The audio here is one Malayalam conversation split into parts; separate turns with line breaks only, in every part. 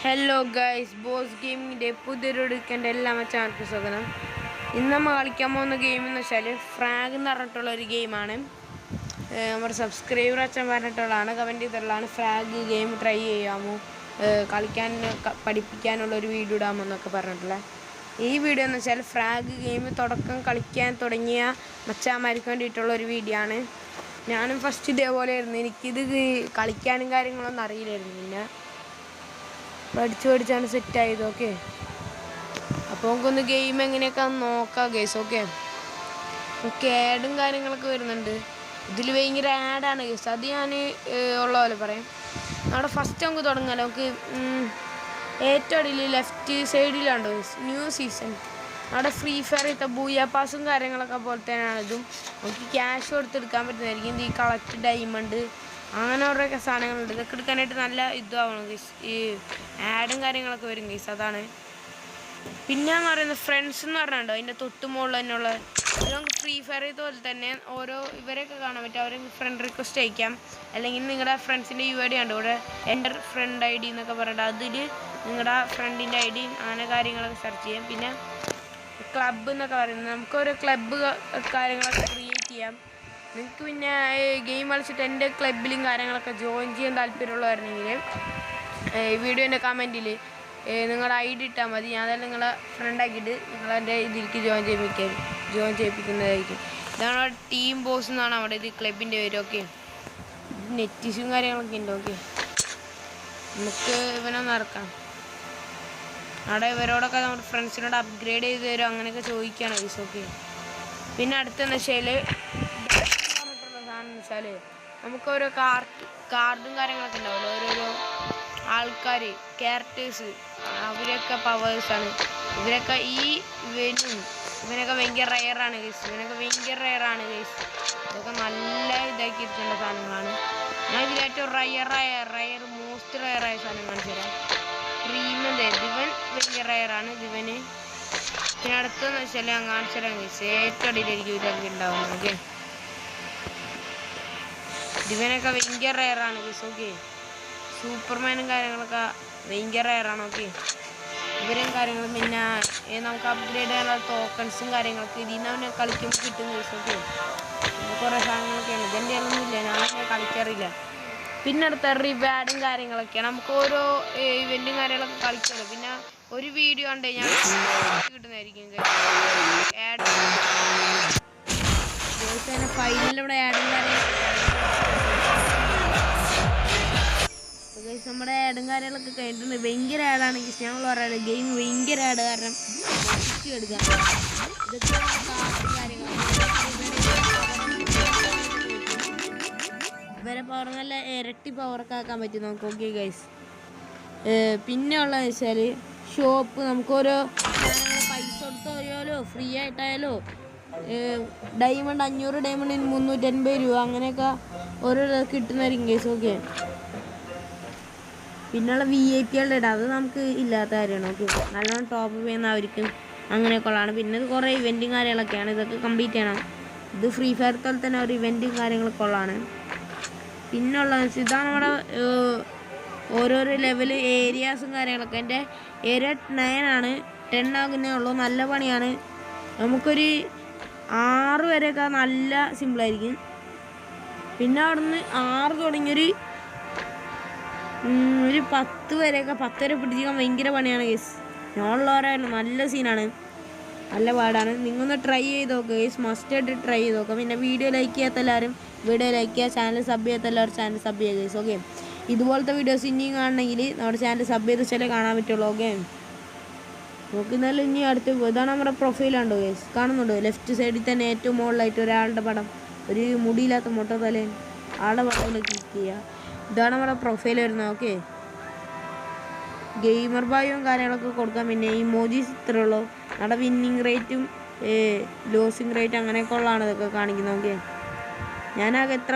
ഹലോ ഗൈസ്, ബോസ് ഗെയിമിൻ്റെ പുതിയൊരു എടുക്കേണ്ട എല്ലാ മച്ചാർക്കും സ്വാഗതം. ഇന്ന് നമ്മൾ കളിക്കാൻ പോകുന്ന ഗെയിം എന്ന് വെച്ചാൽ ഫ്രാഗ് എന്ന് പറഞ്ഞിട്ടുള്ളൊരു ഗെയിമാണ്. നമ്മുടെ സബ്സ്ക്രൈബർ അച്ഛൻ പറഞ്ഞിട്ടുള്ളതാണ്, കമൻറ്റ് ചെയ്തിട്ടുള്ളതാണ്. ഫ്രാഗ് ഗെയിം ട്രൈ ചെയ്യാമോ, കളിക്കാൻ പഠിപ്പിക്കാനുള്ളൊരു വീഡിയോ ഇടാമോ എന്നൊക്കെ പറഞ്ഞിട്ടുള്ളത്. ഈ വീഡിയോ എന്ന് വെച്ചാൽ ഫ്രാഗ് ഗെയിം കളിക്കാൻ തുടങ്ങിയ മച്ചാന്മാർക്ക് വേണ്ടിയിട്ടുള്ളൊരു വീഡിയോ ആണ്. ഞാനും ഫസ്റ്റ് ഇതേപോലെ ആയിരുന്നു, എനിക്കിത് കളിക്കാനും കാര്യങ്ങളൊന്നും അറിയില്ലായിരുന്നു. പിന്നെ പഠിച്ചാണ് സെറ്റായത്. ഓക്കെ, അപ്പോൾ നമുക്കൊന്ന് ഗെയിം എങ്ങനെയൊക്കെ നോക്കാം ഗൈസ്. ഓക്കെ, ആഡും കാര്യങ്ങളൊക്കെ വരുന്നുണ്ട്. ഇതിൽ ഭയങ്കര ആഡാണ് ഗൈസ്, അത് ഞാൻ ഉള്ള പോലെ പറയാം. നമ്മുടെ ഫസ്റ്റ് നമുക്ക് തുടങ്ങാമല്ലോ. നമുക്ക് ഏറ്റവും അടിയിൽ ലെഫ്റ്റ് സൈഡിലാണ് ഗൈസ് ന്യൂ സീസൺ. അവിടെ ഫ്രീ ഫയർ ഇത്ത ബൂയാ പാസും കാര്യങ്ങളൊക്കെ പോലെ തന്നെയാണ് ഇതും. നമുക്ക് ക്യാഷ് കൊടുത്തെടുക്കാൻ പറ്റുന്നതായിരിക്കും. ഈ കളക്ട് ഡയമണ്ട് അങ്ങനെ ഓരോക്കെ സാധനങ്ങളുണ്ട്. ഇതൊക്കെ എടുക്കാനായിട്ട് നല്ല ഇതാവണം ഗൈസ്. ഈ ആഡും കാര്യങ്ങളൊക്കെ വരും ഗൈസ്, അതാണ്. പിന്നെയെന്ന് പറയുന്നത് ഫ്രണ്ട്സ് എന്ന് പറഞ്ഞിട്ടുണ്ടോ, അതിൻ്റെ തൊട്ട് മുകളിൽ തന്നെയുള്ള നമുക്ക് ഫ്രീ ഫയർ പോലെ തന്നെ ഓരോ ഇവരെയൊക്കെ കാണാൻ പറ്റും. അവരെ ഫ്രണ്ട് റിക്വസ്റ്റ് അയക്കാം, അല്ലെങ്കിൽ നിങ്ങളുടെ ഫ്രണ്ട്സിൻ്റെ ID ഉണ്ട് ഇവിടെ, എൻ്റെ ഫ്രണ്ട് ID എന്നൊക്കെ പറഞ്ഞിട്ട് അതിൽ നിങ്ങളുടെ ഫ്രണ്ടിൻ്റെ ID അങ്ങനെ കാര്യങ്ങളൊക്കെ സെർച്ച് ചെയ്യാം. പിന്നെ ക്ലബ്ബ് എന്നൊക്കെ പറയുന്നത് നമുക്കൊരു ക്ലബ്ബ് കാര്യങ്ങളൊക്കെ ക്രിയേറ്റ് ചെയ്യാം. നിങ്ങൾക്ക് പിന്നെ ഗെയിം കളിച്ചിട്ട് എൻ്റെ ക്ലബ്ബിലും കാര്യങ്ങളൊക്കെ ജോയിൻ ചെയ്യാൻ താല്പര്യമുള്ളവരുണ്ടെങ്കിൽ വീഡിയോൻ്റെ കമൻറ്റിൽ നിങ്ങളുടെ ID ഇട്ടാൽ മതി. ഞാൻ അതെല്ലാം നിങ്ങളെ ഫ്രണ്ടാക്കിയിട്ട് നിങ്ങളെൻ്റെ ഇതിലേക്ക് ജോയിൻ ചെയ്യിപ്പിക്കുന്നതായിരിക്കും. ഇതാണ് ടീം ബോസ് എന്നാണ് അവിടെ ഇത് ക്ലബിൻ്റെ പേര്. ഓക്കെ, നെറ്റിസും കാര്യങ്ങളൊക്കെ ഉണ്ട്. ഓക്കെ, നമുക്ക് ഇവനൊന്ന് ഇറക്കാം. അവിടെ ഇവരോടൊക്കെ നമ്മുടെ ഫ്രണ്ട്സിനോട് അപ്ഗ്രേഡ് ചെയ്ത് തരും അങ്ങനെയൊക്കെ ചോദിക്കുകയാണ് ഗൈസ്. ഓക്കെ, പിന്നെ അടുത്തെന്ന് വെച്ചാൽ സാധനം വെച്ചാൽ നമുക്ക് ഓരോ കാർഡും കാര്യങ്ങളൊക്കെ ഉണ്ടാവുമല്ലോ, ഓരോരോ ആൾക്കാർ ക്യാരക്ടേഴ്സ്, അവരൊക്കെ പവേഴ്സാണ്. ഇവരൊക്കെ ഇവനൊക്കെ ഭയങ്കര റയറാണ് ഗൈസ്. ഇതൊക്കെ നല്ല ഇതാക്കിയിട്ടുള്ള സാധനങ്ങളാണ്. ഞാൻ ഇതിലേറ്റവും റയർ മോസ്റ്റ് റയറായ സാധനം കാണിച്ചു തരാം. പ്രീമിയം ദിവൻ ഭയങ്കര റയറാണ് ദിവന്. പിന്നെ അടുത്തെന്ന് വെച്ചാൽ ഞാൻ കാണിച്ചു തരാം ഗൈസ്, ഏറ്റവും അടിയിലായിരിക്കും ഇതൊക്കെ ഉണ്ടാവുന്നത്. ഓക്കെ, ദിവനൊക്കെ ഭയങ്കര റയറാണ് ഗൈസ്. ഓക്കെ, സൂപ്പർമാനും കാര്യങ്ങളൊക്കെ ഭയങ്കര റയറാണ്. ഓക്കെ, ഇവരും കാര്യങ്ങളും പിന്നെ നമുക്ക് അപ്ഗ്രേഡ് ചെയ്യാനുള്ള ടോക്കൺസും കാര്യങ്ങളൊക്കെ ഇതിൽ നിന്ന് അവനെ കളിക്കുമ്പോൾ കിട്ടും ഗൈസ്. ഓക്കെ, കുറേ സാധനങ്ങളൊക്കെയാണ്. ഇതെൻ്റെ ഒന്നുമില്ല, ഞാൻ കളിക്കാറില്ല. പിന്നെ അടുത്ത റിവാർഡും കാര്യങ്ങളൊക്കെയാണ്. നമുക്ക് ഓരോ ഇവൻറ്റും കാര്യങ്ങളൊക്കെ കളിക്കുമല്ലോ. പിന്നെ ഒരു വീഡിയോ ഉണ്ട് ഞാൻ കിട്ടുന്നതായിരിക്കും ആഡ് ഫൈനലിവിടെ ആഡും കാര്യങ്ങളൊക്കെ നമ്മുടെ ആഡും കാര്യങ്ങളൊക്കെ കഴിഞ്ഞിട്ടുണ്ട്. ഭയങ്കര ആഡാണ് ഞങ്ങൾ പറയാറ്. ഗെയിം ഭയങ്കര ആഡ് കാരണം എടുക്കാം. ഇതൊക്കെ ഇവരെ പവർ നല്ല ഇരട്ടി പവറൊക്കെ ആക്കാൻ പറ്റും നമുക്ക്. ഓക്കെ ഗൈസ്, പിന്നെ ഉള്ളതെന്ന് വെച്ചാൽ ഷോപ്പ്. നമുക്കോരോ പൈസ കൊടുത്തായാലോ ഫ്രീ ആയിട്ടായാലോ ഡയമണ്ട് 500 ഡയമണ്ടിന് 380 രൂപ അങ്ങനെയൊക്കെ ഓരോ കിട്ടുന്നതായിരിക്കും ഗൈസ്. ഓക്കെ, പിന്നെയുള്ള VIP ഇടാം, അത് നമുക്ക് ഇല്ലാത്ത കാര്യമാണ്. ഓക്കെ, നല്ലോണം ടോപ്പ് ചെയ്യുന്ന അവർക്ക് അങ്ങനെയൊക്കെ ഉള്ളതാണ്. പിന്നെ ഇത് കുറേ ഇവൻറ്റും കാര്യങ്ങളൊക്കെയാണ്, ഇതൊക്കെ കംപ്ലീറ്റ് ചെയ്യണം. ഇത് ഫ്രീ ഫയർ പോലെ തന്നെ ഒരു ഇവൻറ്റും കാര്യങ്ങളൊക്കെ ഉള്ളതാണ്. പിന്നെയുള്ള ഇതാണ് നമ്മുടെ ഓരോരോ ലെവൽ ഏരിയാസും കാര്യങ്ങളൊക്കെ. എൻ്റെ ഏരിയ 9 ആണ്, 10 ആകുന്നേ ഉള്ളൂ. നല്ല പണിയാണ്. നമുക്കൊരു 6 വരെയൊക്കെ നല്ല സിമ്പിളായിരിക്കും. പിന്നെ അവിടുന്ന് 6 തുടങ്ങിയൊരു 10 വരെയൊക്കെ 10 വരെ പിടിച്ചിരിക്കാൻ ഭയങ്കര പണിയാണ് ഗൈസ്. ഞാനുള്ളവരായിരുന്നു, നല്ല സീനാണ്, നല്ല പാടാണ്. നിങ്ങളൊന്ന് ട്രൈ ചെയ്ത് നോക്കുക ഗൈസ്, മസ്റ്റായിട്ട് ട്രൈ ചെയ്ത് നോക്കുക. പിന്നെ വീഡിയോ ലൈക്ക് ചെയ്യാത്ത എല്ലാവരും വീഡിയോ ലൈക്ക് ചെയ്യുക, ചാനൽ സബ് ചെയ്യാത്ത എല്ലാവരും ചാനൽ സബ് ചെയ്യുക ഗൈസ്. ഓക്കെ, ഇതുപോലത്തെ വീഡിയോസ് ഇനിയും കാണണമെങ്കിൽ നമ്മുടെ ചാനൽ സബ് ചെയ്ത് വെച്ചാലേ കാണാൻ പറ്റുള്ളൂ. ഓക്കെ, നമുക്ക് എന്നാലും ഇനി അടുത്ത് ഇതാണ് നമ്മുടെ പ്രൊഫൈലുണ്ടോ ഗൈസ്, കാണുന്നുണ്ടോ? ലെഫ്റ്റ് സൈഡിൽ തന്നെ ഏറ്റവും മുകളിലായിട്ട് ഒരാളുടെ പടം, ഒരു മുടിയില്ലാത്ത മൊട്ട തലേൻ ആളുടെ പടം ക്ലിക്ക് ചെയ്യുക. ഇതാണ് നമ്മുടെ പ്രൊഫൈൽ വരുന്നത്. ഓക്കെ, ഗെയിമർ ബായും കാര്യങ്ങളൊക്കെ കൊടുക്കാം. പിന്നെ ഇമോജീസ് ഇത്രയുള്ളൂ. നമ്മുടെ വിന്നിങ് റേറ്റും ലോസിങ് റേറ്റ് അങ്ങനെയൊക്കെ ഉള്ളതാണ് ഇതൊക്കെ കാണിക്കുന്നത്. ഓക്കെ, ഞാനാകെ എത്ര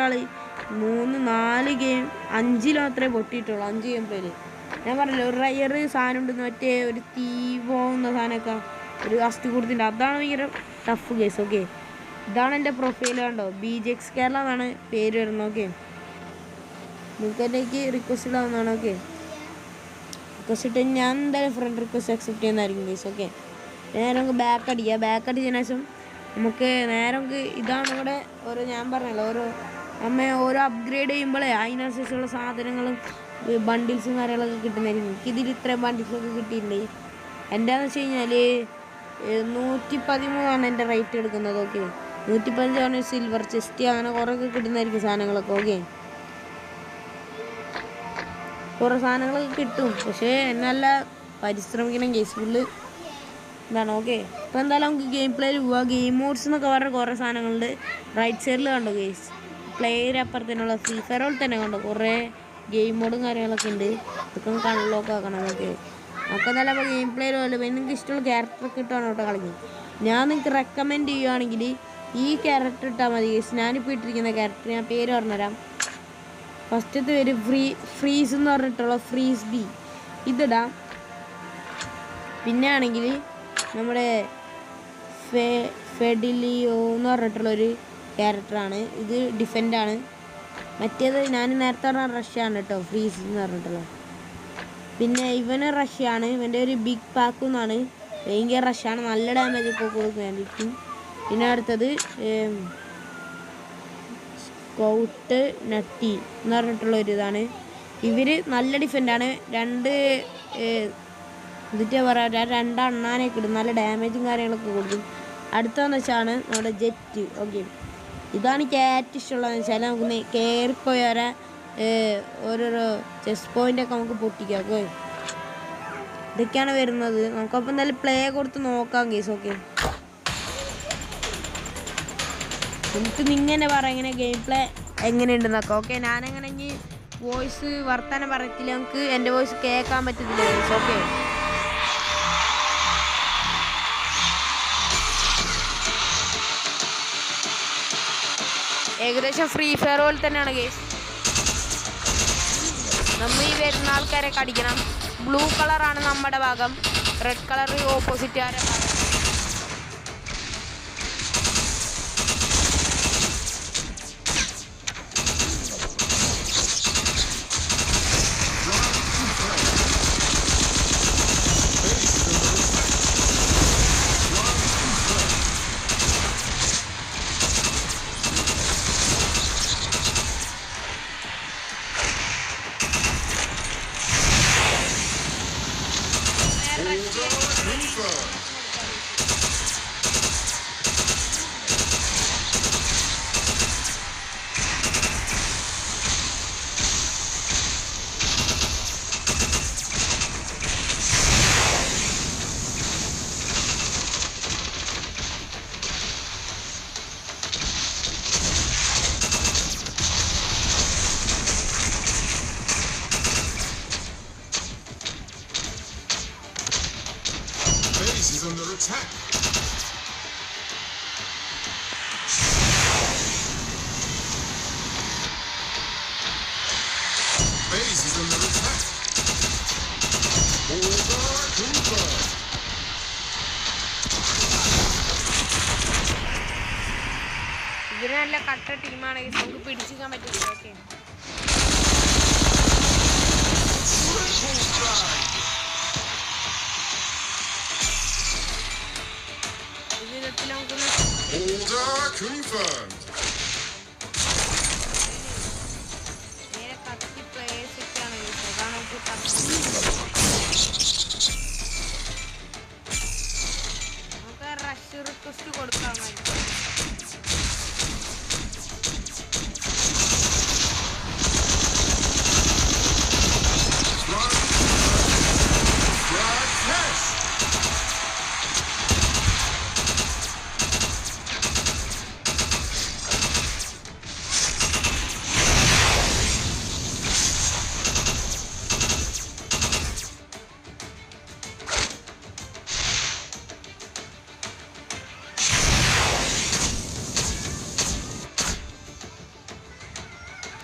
3-4 ഗെയിം 5 മാത്രമേ പൊട്ടിയിട്ടുള്ളൂ, 5 ഗെയിം പ്ലേയിൽ. ഞാൻ പറഞ്ഞില്ല ഒരു റയർ സാധനം ഉണ്ടെന്ന്, മറ്റേ ഒരു തീ പോകുന്ന സാധനമൊക്കെ ഒരു അസ്റ്റ് കൊടുത്തിട്ടുണ്ട്, അതാണ് ഭയങ്കര ടഫ് കേസ്. ഓക്കെ, ഇതാണ് എൻ്റെ പ്രൊഫൈൽ കണ്ടോ, BJX കേരള എന്നാണ് പേര് വരുന്നത്. ഓക്കെ, നിങ്ങൾക്ക് എനിക്ക് റിക്വസ്റ്റ് ഇടാവുന്നതാണ്. ഓക്കെ, റിക്വസ്റ്റ് ഇട്ട് ഞാൻ എന്തായാലും ഫ്രണ്ട് റിക്വസ്റ്റ് അക്സെപ്റ്റ് ചെയ്യുന്നതായിരിക്കും ഗൈസ്. ഓക്കെ, നേരെ നമുക്ക് ബാക്ക് അടിക്കുക. ബാക്ക് അടിച്ചതിന് ശേഷം നമുക്ക് നേരെ നമുക്ക് ഇതാണ് ഇവിടെ ഓരോ ഞാൻ പറഞ്ഞല്ലോ ഓരോ അപ്ഗ്രേഡ് ചെയ്യുമ്പോഴേ അതിനനുസരിച്ചുള്ള സാധനങ്ങളും ബണ്ടിൽസും കാര്യങ്ങളൊക്കെ കിട്ടുന്നതായിരിക്കും. എനിക്കിതിൽ ഇത്രയും ബണ്ടിൽസൊക്കെ കിട്ടിയിട്ടുണ്ട്. എന്താണെന്ന് വെച്ച് കഴിഞ്ഞാൽ 113 എൻ്റെ റേറ്റ് എടുക്കുന്നത്. ഓക്കെ, 115 സിൽവർ ചെസ്റ്റ് അങ്ങനെ കുറേയൊക്കെ കിട്ടുന്നതായിരിക്കും സാധനങ്ങളൊക്കെ. ഓക്കെ, കുറേ സാധനങ്ങളൊക്കെ കിട്ടും, പക്ഷേ നല്ല പരിശ്രമിക്കണം കേസ് ഫുള്ള് എന്താണ്. ഓക്കെ, അപ്പോൾ എന്തായാലും നമുക്ക് ഗെയിം പ്ലേയിൽ പോവുക. ഗെയിം മോഡ്സ് എന്നൊക്കെ പറഞ്ഞ കുറേ സാധനങ്ങളുണ്ട്. റൈറ്റ് സൈഡിൽ കണ്ടോ കേസ്, പ്ലേയർ അപ്പുറത്തേനുള്ള ഫ്രീ ഫയർ പോലെ തന്നെ കണ്ടോ കുറേ ഗെയിം മോഡും കാര്യങ്ങളൊക്കെ ഉണ്ട്. ഇതൊക്കെ നമുക്ക് അൺലോക്ക് ആക്കണം. ഓക്കെ, നമുക്ക് എന്തായാലും അപ്പോൾ ഗെയിം പ്ലേയിൽ പോലെ നിങ്ങൾക്ക് ഇഷ്ടമുള്ള ക്യാരക്ടറൊക്കെ ഇട്ടാണ് കേട്ടോ കളിക്കുന്നത്. ഞാൻ നിങ്ങൾക്ക് റെക്കമെൻഡ് ചെയ്യുകയാണെങ്കിൽ ഈ ക്യാരക്ടർ ഇട്ടാൽ മതി കേസ്. ഞാനിപ്പോൾ ഇട്ടിരിക്കുന്ന ക്യാരക്ടർ ഞാൻ പേര് പറഞ്ഞുതരാം. ഫസ്റ്റത്തെ പേര് ഫ്രീസ് എന്ന് പറഞ്ഞിട്ടുള്ള ഫ്രീസ് ബി ഇതിടാം. പിന്നെ ആണെങ്കിൽ നമ്മുടെ ഫെഡിലിയോ എന്ന് പറഞ്ഞിട്ടുള്ളൊരു ക്യാരക്ടറാണ്. ഇത് ഡിഫൻഡാണ്. മറ്റേത് ഞാൻ നേരത്തെ പറഞ്ഞ റഷ്യാണ് കേട്ടോ, ഫ്രീസ് എന്ന് പറഞ്ഞിട്ടുള്ളത്. പിന്നെ ഇവന് റഷ്യാണ്. ഇവൻ്റെ ഒരു ബിഗ് പാക്കു എന്നാണ്. ഭയങ്കര റഷ്യാണ്, നല്ല ഡാമേജ് ഒക്കെ കൊടുക്കും വേണ്ടിയിരിക്കും. പിന്നെ അടുത്തത് സ്കൗട്ട് നട്ടി എന്ന് പറഞ്ഞിട്ടുള്ള ഒരു ഇതാണ്. ഇവർ നല്ല ഡിഫൻഡാണ്. എന്നിട്ട് പറയാം രണ്ട് അണ്ണാനൊക്കെ ഇടും, നല്ല ഡാമേജും കാര്യങ്ങളൊക്കെ കൊടുക്കും. അടുത്തതെന്ന് വെച്ചാണ് നമ്മുടെ ജെറ്റ്. ഓക്കെ, ഇതാണ് എനിക്ക് ഏറ്റവും ഇഷ്ടമുള്ളതെന്ന് വെച്ചാൽ നമുക്ക് കയറിപ്പോയി വരെ ഓരോരോ ചെസ് പോയിൻ്റൊക്കെ നമുക്ക് പൊട്ടിക്കാം. ഓക്കെ, ഇതൊക്കെയാണ് വരുന്നത്. നമുക്കപ്പോൾ എന്തായാലും പ്ലേ കൊടുത്ത് നോക്കാം കേസ്. ഓക്കെ, നമുക്ക് നിങ്ങനെ പറയാം ഇങ്ങനെ ഗെയിം പ്ലേ എങ്ങനെയുണ്ടെന്നൊക്കെ. ഓക്കെ, ഞാനങ്ങനെ ഇനി വോയിസ് വർത്താനം പറയത്തില്ല, നമുക്ക് എൻ്റെ വോയിസ് കേൾക്കാൻ പറ്റത്തില്ല ഗെയിംസ്. ഓക്കെ, ഏകദേശം ഫ്രീ ഫയർ പോലെ തന്നെയാണ് ഗെയിംസ്. നമ്മൾ ഈ വരുന്ന ആൾക്കാരെ കടിക്കണം. ബ്ലൂ കളറാണ് നമ്മുടെ ഭാഗം, റെഡ് കളർ ഓപ്പോസിറ്റുകാരെ ഭാഗം.
Is under attack. Base is under attack. Order confirmed.
ഇവര് നല്ല കട്ട ടീമാണെങ്കിൽ നമുക്ക് പിടിച്ചിരിക്കാൻ പറ്റില്ല. Okay,
Order confirmed.
നേരെ കത്തി പ്ലേയേഴ്സ് ഒക്കെയാണ് അതാണ് നമുക്ക് റഷ് റിക്വസ്റ്റ് കൊടുക്കാമായിരിക്കും.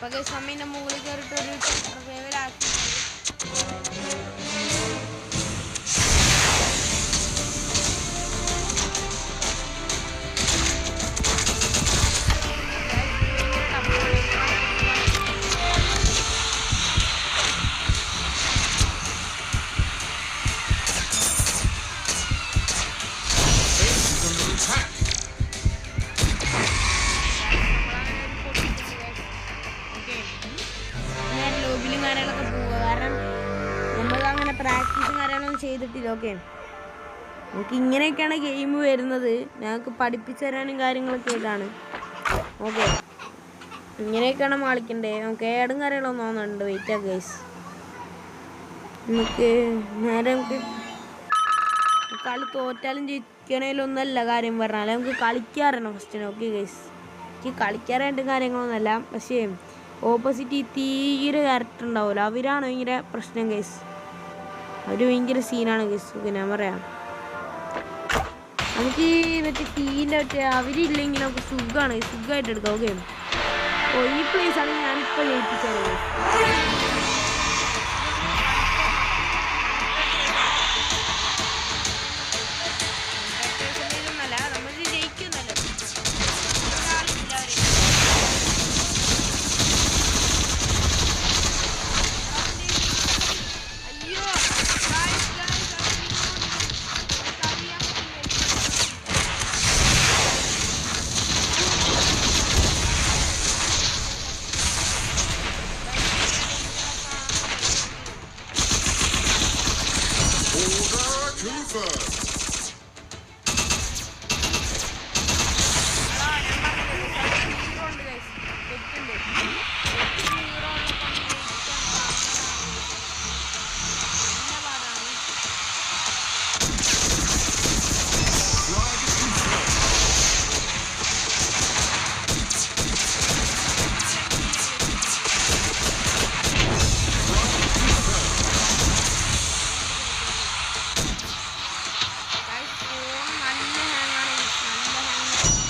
അപ്പോൾ സമയം മുകളിൽ കയറിയിട്ട് ഒരു റിവൈവലാക്കി. പ്രാക്ടീസും കാര്യങ്ങളൊന്നും ചെയ്തിട്ടില്ല. ഓക്കെ, നമുക്ക് ഇങ്ങനെയൊക്കെയാണ് ഗെയിം വരുന്നത്. ഞങ്ങൾക്ക് പഠിപ്പിച്ചു തരാനും കാര്യങ്ങളൊക്കെ ആയിട്ടാണ്. ഓക്കെ, ഇങ്ങനെയൊക്കെയാണ് നമ്മൾ കളിക്കണ്ടേ. നമുക്ക് ഏടും കാര്യങ്ങളൊന്നും തോന്നുന്നുണ്ട്. വെയിറ്റ് ആ ഗൈസ്, നമുക്ക് നേരെ നമുക്ക് കളി തോറ്റാലും ജയിക്കണേലൊന്നല്ല കാര്യം പറഞ്ഞാൽ നമുക്ക് കളിക്കാറുണ്ട് ഫസ്റ്റിന്. ഓക്കെ ഗൈസ്, എനിക്ക് കളിക്കാറായിട്ട് കാര്യങ്ങളൊന്നുമല്ല. പക്ഷേ ഓപ്പോസിറ്റ് തീരെ ക്യാരക്ടർ ഉണ്ടാവുമല്ലോ, അവരാണ് ഭയങ്കര പ്രശ്നം ഗൈസ്. അവർ ഭയങ്കര സീനാണ് ഗൈസ്. ഓക്കെ, ഞാൻ പറയാം, നമുക്ക് മറ്റേ ടീൻ്റെ അവരില്ലെങ്കിൽ നമുക്ക് സുഖമായിട്ട് എടുക്കാം. ഓക്കെ, ഈ പ്ലേസ് ആണ് ഞാനിപ്പോൾ ജയിപ്പിച്ചത്.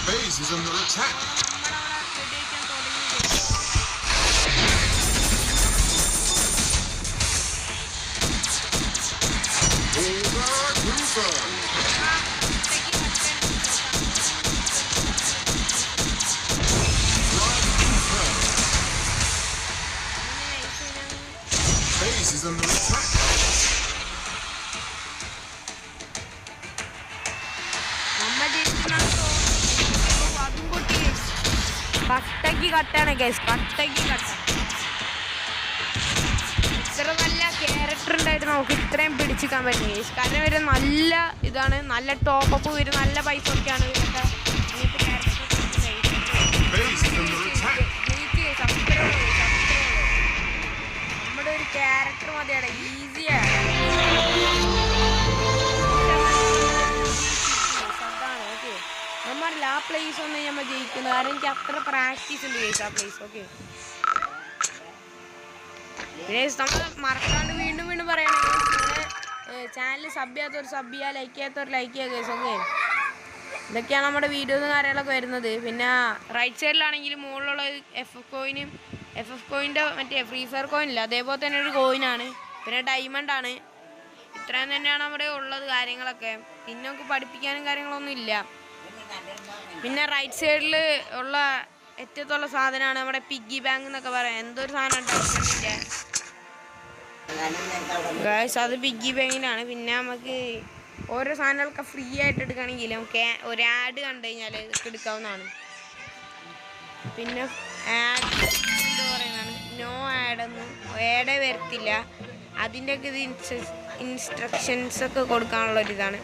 Base is under attack. Order confirmed. Base is under attack.
കട്ടാണ് ഗൈസ്, കട്ട. ഇത്ര നല്ല ക്യാരക്ടർ ഉണ്ടായിട്ട് നമുക്ക് ഇത്രയും പിടിച്ചിക്കാൻ പറ്റും ഗൈസ്. കാരണം ഇവര് നല്ല ഇതാണ്, നല്ല ടോപ്പപ്പ് വരും, നല്ല പൈസ ഒക്കെയാണ് ഇവരൊക്കെ. നമ്മുടെ ഒരു ക്യാരക്ടർ മതിയാണ്, ഈസിയാണ്. ഓക്കെ, നമ്മളിൽ ആ പ്ലേസ് ഒന്നും നമ്മൾ ജയിക്കുന്നത്, കാരണം എനിക്ക് അത്ര പ്രാക്ടീസ് ഉണ്ട് ഗൈസ് ആ പ്ലേസ്. ഓക്കെ, നമ്മൾ മറക്കാണ്ട് വീണ്ടും പറയണെങ്കിൽ നമ്മുടെ ചാനൽ സബ് ചെയ്യാത്തവർ സബ് ചെയ്യുക, ലൈക്ക് ചെയ്യാത്തവർ ലൈക്ക് ചെയ്യുക ഗൈസ്. ഓക്കെ, ഇതൊക്കെയാണ് നമ്മുടെ വീഡിയോസും കാര്യങ്ങളൊക്കെ വരുന്നത്. പിന്നെ റൈറ്റ് സൈഡിലാണെങ്കിൽ മുകളിലുള്ള എഫ് എഫ് കോയിൻ്റെ മറ്റേ ഫ്രീ ഫയർ കോയിനില്ല, അതേപോലെ തന്നെ ഒരു കോയിനാണ്. പിന്നെ ഡയമണ്ടാണ്. ഇത്രയും തന്നെയാണ് നമ്മുടെ ഉള്ളത് കാര്യങ്ങളൊക്കെ. പിന്നെ നമുക്ക് പഠിപ്പിക്കാനും കാര്യങ്ങളൊന്നും ഇല്ല. പിന്നെ റൈറ്റ് സൈഡിൽ ഉള്ള ഏറ്റത്തുള്ള സാധനമാണ് നമ്മുടെ പിഗ്ഗി ബാങ്ക് എന്നൊക്കെ പറയാം. എന്തൊരു സാധനം ഡയമണ്ടിൻ്റെ ഗൈസ്, അത് പിഗ്ഗി ബാങ്കിനാണ്. പിന്നെ നമുക്ക് ഓരോ സാധനങ്ങളൊക്കെ ഫ്രീ ആയിട്ട് എടുക്കുകയാണെങ്കിൽ നമുക്ക് ഒരു ആഡ് കണ്ടു കഴിഞ്ഞാൽ ഇതൊക്കെ എടുക്കാവുന്നതാണ്. പിന്നെ ആഡ് എന്താ പറയുന്നതാണ്, നോ ആഡൊന്നും ആഡേ വരത്തില്ല. അതിൻ്റെയൊക്കെ ഇത് ഇൻസ്ട്രക്ഷൻസൊക്കെ കൊടുക്കാനുള്ളൊരിതാണ്.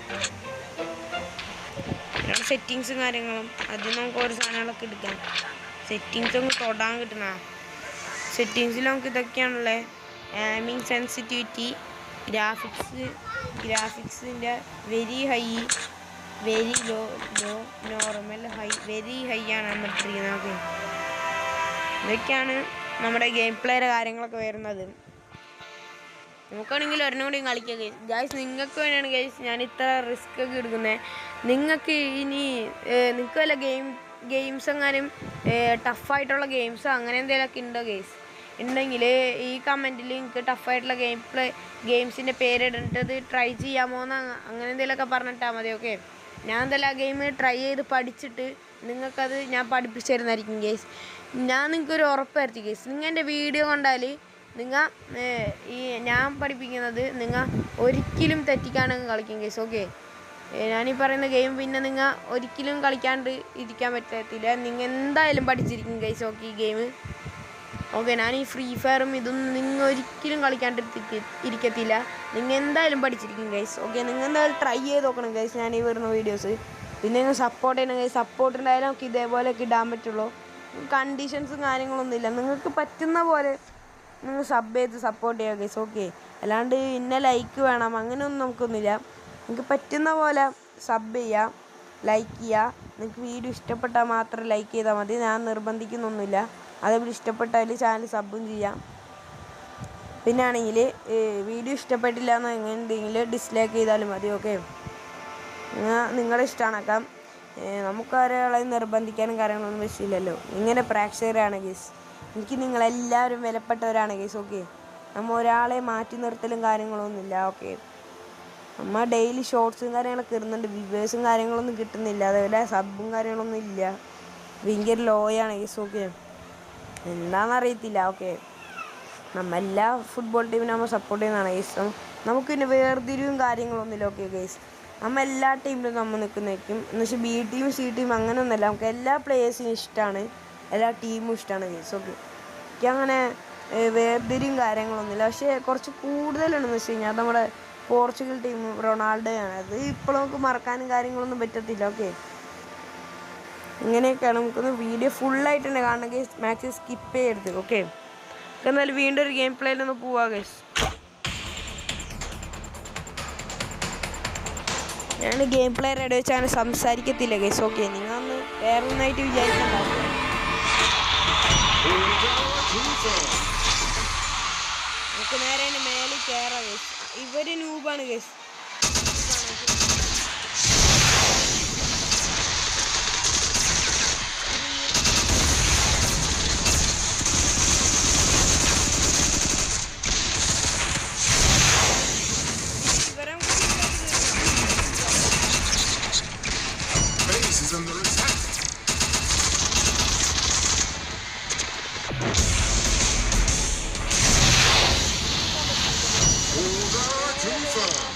സെറ്റിങ്സും കാര്യങ്ങളും അതിൽ നമുക്ക് ഓരോ സാധനങ്ങളൊക്കെ എടുക്കാം. സെറ്റിങ്സ് നമുക്ക് തൊടാൻ കിട്ടണ സെറ്റിങ്സിൽ നമുക്ക് ഇതൊക്കെയാണുള്ളത്. ആമിങ് സെൻസിറ്റിവിറ്റി, ഗ്രാഫിക്സിൻ്റെ very high, very low, normal, high, very high ആണ് നമ്മളിട്ടിരിക്കുന്നത്. ഓക്കെ, ഇതൊക്കെയാണ് നമ്മുടെ ഗെയിം പ്ലേയുടെ കാര്യങ്ങളൊക്കെ വരുന്നത്. നമുക്കാണെങ്കിൽ ഒരെണ്ണം കൂടി കളിക്കുക ഗൈസ്. നിങ്ങൾക്ക് വേണ്ടിയാണ് ഗൈസ് ഞാൻ ഇത്ര റിസ്ക് ഒക്കെ എടുക്കുന്നത്. നിങ്ങൾക്ക് ഇനി നിങ്ങൾക്ക് വല്ല ഗെയിംസ് എങ്ങാനും ടഫായിട്ടുള്ള ഗെയിംസോ അങ്ങനെ എന്തെങ്കിലുമൊക്കെ ഉണ്ടോ ഗൈസ്? ഉണ്ടെങ്കിൽ ഈ കമൻറ്റിൽ നിങ്ങൾക്ക് ടഫായിട്ടുള്ള ഗെയിംസിൻ്റെ പേരിടേണ്ടത് ട്രൈ ചെയ്യാമോ എന്ന് അങ്ങനെ എന്തെങ്കിലുമൊക്കെ പറഞ്ഞിട്ടാൽ മതി. ഓക്കെ, ഞാൻ എന്തെല്ലാം ഗെയിം ട്രൈ ചെയ്ത് പഠിച്ചിട്ട് നിങ്ങൾക്കത് ഞാൻ പഠിപ്പിച്ചു തരുന്നതായിരിക്കും ഗൈസ്. ഞാൻ നിങ്ങൾക്കൊരു ഉറപ്പ് വരുത്തി ഗൈസ്. നിങ്ങൾ എൻ്റെ വീഡിയോ കണ്ടാൽ നിങ്ങൾ ഞാൻ പഠിപ്പിക്കുന്നത് നിങ്ങൾ ഒരിക്കലും തെറ്റിക്കാണ്ട് കളിക്കും ഗൈസ്. ഓക്കെ, ഞാനീ പറയുന്ന ഗെയിം പിന്നെ നിങ്ങൾ ഒരിക്കലും കളിക്കാണ്ട് ഇരിക്കാൻ പറ്റത്തില്ല. നിങ്ങൾ എന്തായാലും പഠിച്ചിരിക്കും ഗൈസ്. ഓക്കെ, ഈ ഗെയിം ഓക്കെ, ഞാൻ ഈ ഫ്രീ ഫയറും ഇതൊന്നും നിങ്ങൾ ഒരിക്കലും ഇരിക്കത്തില്ല. നിങ്ങൾ എന്തായാലും പഠിച്ചിരിക്കും ഗൈസ്. ഓക്കെ, നിങ്ങൾ എന്തായാലും ട്രൈ ചെയ്ത് നോക്കണം ഗൈസ് ഞാൻ ഈ വരുന്ന വീഡിയോസ്. പിന്നെ നിങ്ങൾ സപ്പോർട്ട് ചെയ്യണം ഗൈസ്. സപ്പോർട്ട് ഉണ്ടായാലും നമുക്ക് ഇതേപോലെയൊക്കെ ഇടാൻ പറ്റുള്ളൂ. കണ്ടീഷൻസും കാര്യങ്ങളൊന്നും ഇല്ല. നിങ്ങൾക്ക് പറ്റുന്ന പോലെ നിങ്ങൾ സബ് ചെയ്ത് സപ്പോർട്ട് ചെയ്യുക ഗൈസ്. ഓക്കെ, അല്ലാണ്ട് ഇന്ന ലൈക്ക് വേണം അങ്ങനെയൊന്നും നമുക്കൊന്നുമില്ല. നിങ്ങൾക്ക് പറ്റുന്ന പോലെ സബ് ചെയ്യുക, ലൈക്ക് ചെയ്യുക. നിങ്ങൾക്ക് വീഡിയോ ഇഷ്ടപ്പെട്ടാൽ മാത്രം ലൈക്ക് ചെയ്താൽ മതി. ഞാൻ നിർബന്ധിക്കുന്നൊന്നുമില്ല. അതേപോലെ ഇഷ്ടപ്പെട്ടാൽ ചാനൽ സബും ചെയ്യാം. പിന്നെ ആണെങ്കിൽ വീഡിയോ ഇഷ്ടപ്പെട്ടില്ല എന്ന് എന്തെങ്കിലും ഡിസ്ലൈക്ക് ചെയ്താലും മതി. ഓക്കെ, നിങ്ങളുടെ ഇഷ്ടമാണക്കാം. നമുക്ക് ഒരാളെ നിർബന്ധിക്കാനും കാര്യങ്ങളൊന്നും വെച്ചില്ലല്ലോ. ഇങ്ങനെ പ്രേക്ഷകരാണ് ഗീസ്. എനിക്ക് നിങ്ങളെല്ലാവരും വിലപ്പെട്ടവരാണ് ഗീസ്. ഓക്കെ, നമ്മൾ ഒരാളെ മാറ്റി നിർത്തലും കാര്യങ്ങളൊന്നുമില്ല. ഓക്കെ, നമ്മൾ ഡെയിലി ഷോർട്സും കാര്യങ്ങളൊക്കെ ഇടുന്നുണ്ട്. വ്യൂവേഴ്സും കാര്യങ്ങളൊന്നും കിട്ടുന്നില്ല. അതേപോലെ സബും കാര്യങ്ങളൊന്നും ഇല്ല. ഭയങ്കര ലോയാണ് ഗീസ്. ഓക്കെ, എന്താണെന്നറിയത്തില്ല. ഓക്കെ, എല്ലാ ഫുട്ബോൾ ടീമിനെ നമ്മൾ സപ്പോർട്ട് ചെയ്യുന്നതാണ് ഗൈസ്. നമുക്ക് പിന്നെ വേർതിരിവും കാര്യങ്ങളൊന്നുമില്ല. ഓക്കെ ഗൈസ്, നമ്മൾ എല്ലാ ടീമിലും നമ്മൾ നിൽക്കുന്നതായിരിക്കും. എന്ന് വെച്ചാൽ ബി ടീം സി ടീം അങ്ങനെയൊന്നുമല്ല. നമുക്ക് എല്ലാ പ്ലേയേഴ്സിനും ഇഷ്ടമാണ്, എല്ലാ ടീമും ഇഷ്ടമാണ് ഗൈസ്. ഓക്കെ, എനിക്ക് അങ്ങനെ വേർതിരിവും കാര്യങ്ങളൊന്നുമില്ല. പക്ഷേ കുറച്ച് കൂടുതലുണ്ടെന്ന് വെച്ച് കഴിഞ്ഞാൽ നമ്മുടെ പോർച്ചുഗൽ ടീം റൊണാൾഡോയാണ്. അത് ഇപ്പോൾ നമുക്ക് മറക്കാനും കാര്യങ്ങളൊന്നും പറ്റത്തില്ല. ഓക്കെ, ഇങ്ങനെയൊക്കെയാണ്. നമുക്കൊന്ന് വീഡിയോ ഫുള്ളായിട്ട് തന്നെ കാണണമെങ്കിൽ മാക്സിമം സ്കിപ്പ് ചെയ്യരുത്. ഓക്കെ, എന്നാലും വീണ്ടും ഒരു ഗെയിം പ്ലേയിലൊന്ന് പോവാ ഗൈസ്. ഞാൻ ഗെയിം പ്ലേ റെഡി വെച്ച് അങ്ങനെ സംസാരിക്കത്തില്ല ഗൈസ്. ഓക്കെ, നിങ്ങളൊന്ന് വേറെ ഒന്നായിട്ട് വിചാരിക്കണ്ടാവും. നമുക്ക് നേരെ മേലിൽ കയറാം ഗൈസ്. ഇവര് നൂബാണ് guys.
Base is under attack. Order confirmed.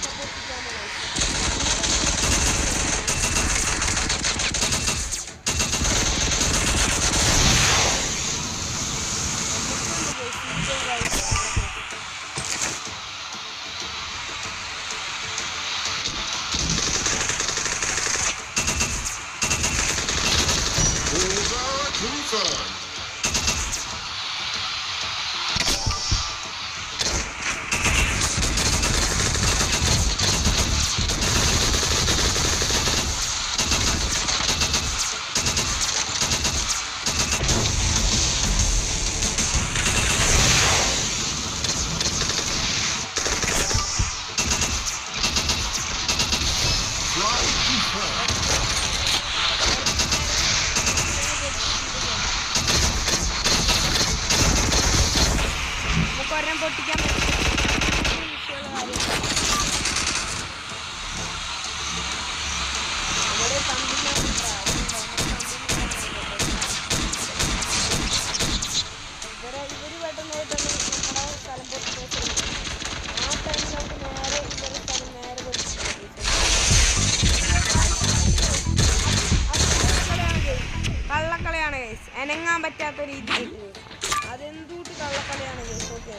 Confirmed.
ഒരെണ്ണം പൊട്ടിക്കാൻ പറ്റും. ഇവര് പെട്ടെന്നായിട്ടാണ് നമ്മുടെ സ്ഥലം പൊട്ടിക്കാൻ. ആ ടൈമിൽ നമുക്ക് നേരെ ഇവരുടെ സ്ഥലം നേരെ കള്ളക്കളിയാണ് ഗൈസ്. അനങ്ങാൻ പറ്റാത്ത രീതിയിൽ അതെന്തൂട്ട് കള്ളക്കളിയാണ് ഗൈസ്. ഓക്കെ,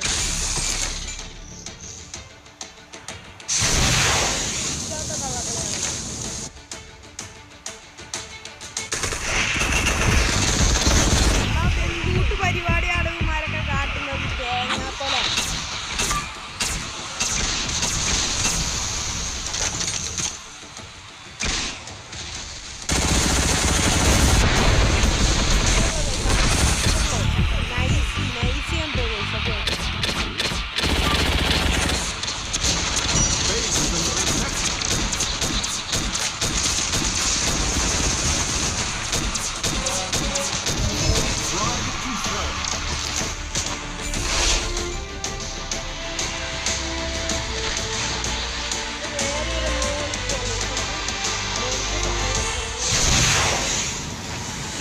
എന്തുകൂട്ട് പരിപാടിയാണ് ഇവന്മാരൊക്കെ കാട്ടുന്നത്. തേങ്ങാക്കൊല. നൈസ് എന്തോ guys. Okay,
Base is under attack. Drive confirmed.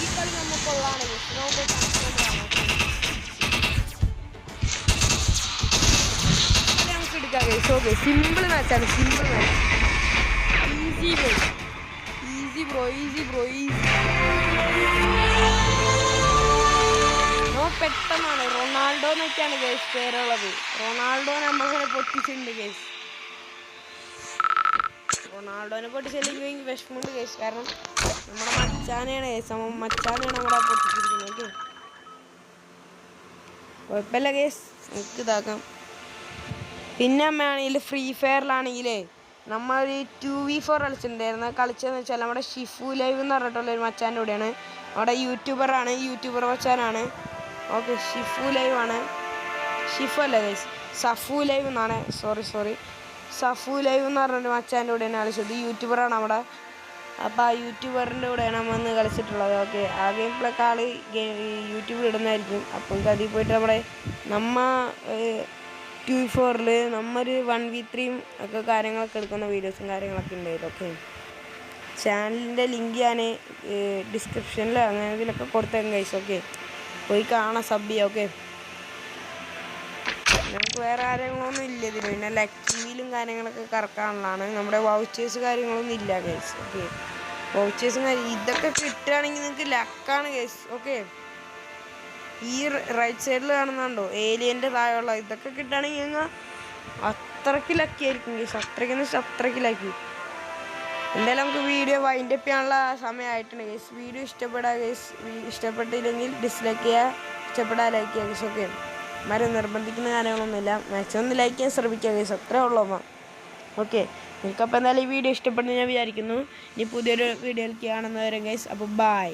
ഈ കളി നമുക്കുള്ളതാണ് ഗൈസ്. നമുക്ക് എടുക്കാം ഗൈസ്. ഓക്കെ, സിമ്പിൾ മാച്ചാണ്. Simple match. Easy bro, easy bro, easy bro, easy. No പെട്ടെന്നാണ് റൊണാൾഡോ എന്നൊക്കെയാണ് ഗൈസ് പേരുള്ളത്. റൊണാൾഡോ നമ്മളിങ്ങനെ പൊട്ടിച്ചിട്ടുണ്ട് ഗൈസ്. റൊണാൾഡോനെ പൊട്ടിച്ചില്ലെങ്കിൽ എനിക്ക് വിഷമമുണ്ട് ഗൈസ്. കാരണം നമ്മുടെ മച്ചാനെയാണ് ഗൈസ്, മച്ചാനെയാണ് നമ്മുടെ പൊട്ടിച്ചിരിക്കുന്നത്. ഓക്കെ, കുഴപ്പമില്ല ഗൈസ്, നമുക്ക് ഇതാക്കാം. പിന്നെ അമ്മയാണെങ്കിൽ ഫ്രീ ഫയറിലാണെങ്കിലേ നമ്മൾ 2v4 കളിച്ചിട്ടുണ്ടായിരുന്നു. കളിച്ചതെന്ന് വെച്ചാൽ നമ്മുടെ ഷിഫു ലൈവ് എന്ന് പറഞ്ഞിട്ടുള്ള ഒരു മച്ചാൻ്റെ കൂടെയാണ്. അവിടെ യൂട്യൂബർ മച്ചാനാണ്. ഓക്കെ, ഷിഫു ലൈവ് ആണ്. ഷിഫു അല്ല ഗൈസ്, സഫു ലൈവ് എന്നാണ്. സോറി സഫു ലൈവ് എന്ന് പറഞ്ഞൊരു മച്ചാൻ്റെ കൂടെയാണ് കളിച്ചത്. യൂട്യൂബറാണ് അവിടെ. അപ്പോൾ ആ യൂട്യൂബറിൻ്റെ കൂടെയാണ് നമ്മൾ ഇന്ന് കളിച്ചിട്ടുള്ളത്. ഓക്കെ, ആ ഗെയിം പ്ലേക്ക് ആൾ യൂട്യൂബിൽ ഇടുന്നതായിരിക്കും. അപ്പോൾ അതിൽ പോയിട്ട് നമ്മ 2v4 നമ്മൊരു 1v3 ഒക്കെ കാര്യങ്ങളൊക്കെ എടുക്കുന്ന വീഡിയോസും കാര്യങ്ങളൊക്കെ ഉണ്ടായിരുന്നു. ഓക്കെ, ചാനലിൻ്റെ ലിങ്ക് ഞാൻ ഡിസ്ക്രിപ്ഷനിൽ അങ്ങനെ ഇതിലൊക്കെ കൊടുത്തേക്കും ഗൈസ്. ഓക്കെ, പോയി കാണാം, സബ് ചെയ്യാം. ഓക്കെ, നമുക്ക് വേറെ കാര്യങ്ങളൊന്നും ഇല്ല ഇതിൽ. പിന്നെ ലക്കിയിലും കാര്യങ്ങളൊക്കെ കറക്കാനുള്ളതാണ്. നമ്മുടെ വൗച്ചേഴ്സ് കാര്യങ്ങളൊന്നും ഇല്ല ഗൈസ്. ഓക്കെ, വൗച്ചേഴ്സും ഇതൊക്കെ കിട്ടുകയാണെങ്കിൽ നിങ്ങൾക്ക് ലക്കാണ് ഗൈസ്. ഓക്കെ, ഈ റൈറ്റ് സൈഡിൽ കാണുന്നുണ്ടോ ഏലിയൻ്റെ താഴെയുള്ള ഇതൊക്കെ കിട്ടുകയാണെങ്കിൽ ഞങ്ങൾ അത്രയ്ക്ക് ലക്കി ആയിരിക്കും ഗൈസ്. അത്രയ്ക്ക് ലക്കി. എന്തായാലും നമുക്ക് വീഡിയോ വൈൻഡ് അപ്പ് ചെയ്യാനുള്ള സമയമായിട്ടുണ്ട് ഗൈസ്. വീഡിയോ ഇഷ്ടപ്പെട്ടില്ലെങ്കിൽ ഡിസ്ലൈക്ക് ചെയ്യുക, ഇഷ്ടപ്പെടാൻ ലൈക്ക് ചെയ്യുക ഗൈസ്. ഓക്കെ, നിർബന്ധിക്കുന്ന കാര്യങ്ങളൊന്നുമില്ല. മാക്സിമം ഒന്ന് ലൈക്ക് ചെയ്യാൻ ശ്രമിക്കുക ഗൈസ്, അത്രേ ഉള്ളൂ അമ്മ. ഓക്കെ, നിങ്ങൾക്കപ്പോൾ എന്തായാലും ഈ വീഡിയോ ഇഷ്ടപ്പെടുന്നു ഞാൻ വിചാരിക്കുന്നു. ഇനി പുതിയൊരു വീഡിയോയിലേക്ക് കാണുന്നവരെ ഗൈസ്, അപ്പോൾ ബൈ.